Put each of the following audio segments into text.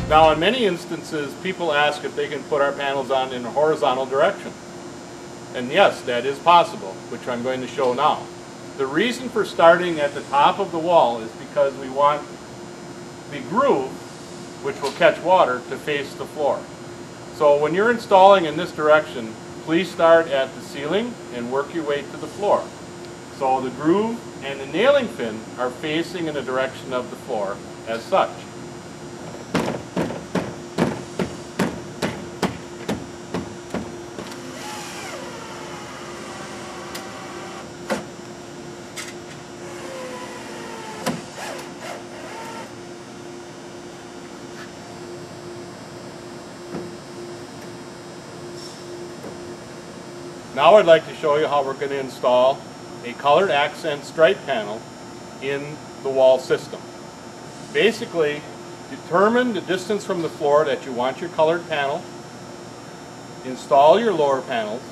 Now, in many instances, people ask if they can put our panels on in a horizontal direction. And yes, that is possible, which I'm going to show now. The reason for starting at the top of the wall is because we want the groove, which will catch water, to face the floor. So when you're installing in this direction, please start at the ceiling and work your way to the floor. So the groove and the nailing fin are facing in the direction of the floor as such. Now I'd like to show you how we're going to install a colored accent stripe panel in the wall system. Basically, determine the distance from the floor that you want your colored panel, install your lower panels,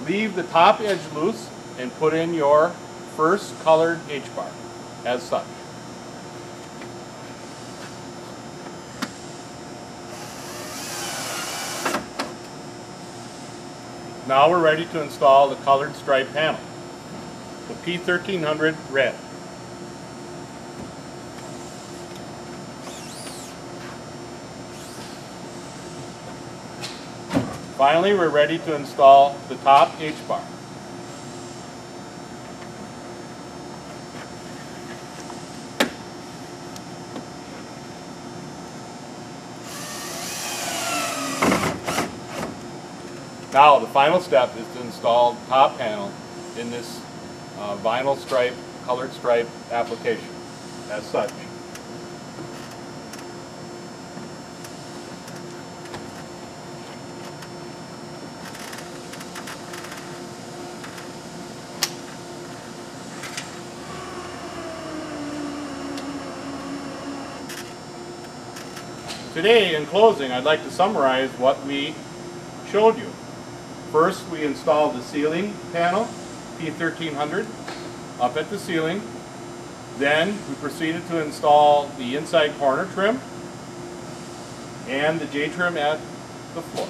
leave the top edge loose, and put in your first colored H-bar as such. Now we're ready to install the colored stripe panel, the P1300 red. Finally, we're ready to install the top H-bar. Now the final step is to install the top panel in this vinyl stripe, colored stripe application as such. Today, in closing, I'd like to summarize what we showed you. First, we installed the ceiling panel, P1300, up at the ceiling. Then we proceeded to install the inside corner trim and the J-trim at the floor.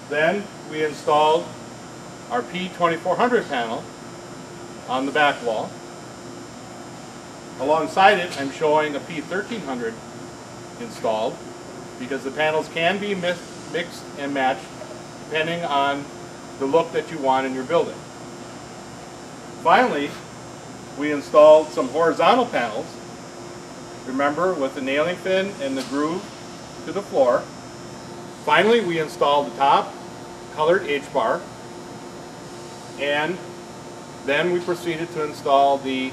Then we installed our P2400 panel on the back wall. Alongside it, I'm showing a P1300 installed because the panels can be mixed and matched depending on the look that you want in your building. Finally, we installed some horizontal panels, remember, with the nailing fin and the groove to the floor. Finally, we installed the top colored H-bar, and then we proceeded to install the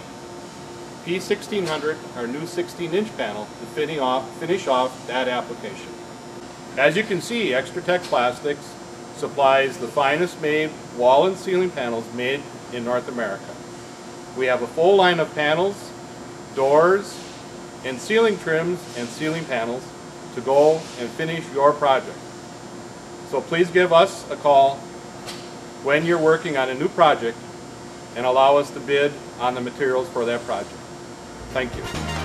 P1600, our new 16-inch panel, to finish off that application. As you can see, Extrutech Plastics supplies the finest made wall and ceiling panels made in North America. We have a full line of panels, doors, and ceiling trims and ceiling panels to go and finish your project. So please give us a call when you're working on a new project and allow us to bid on the materials for that project. Thank you.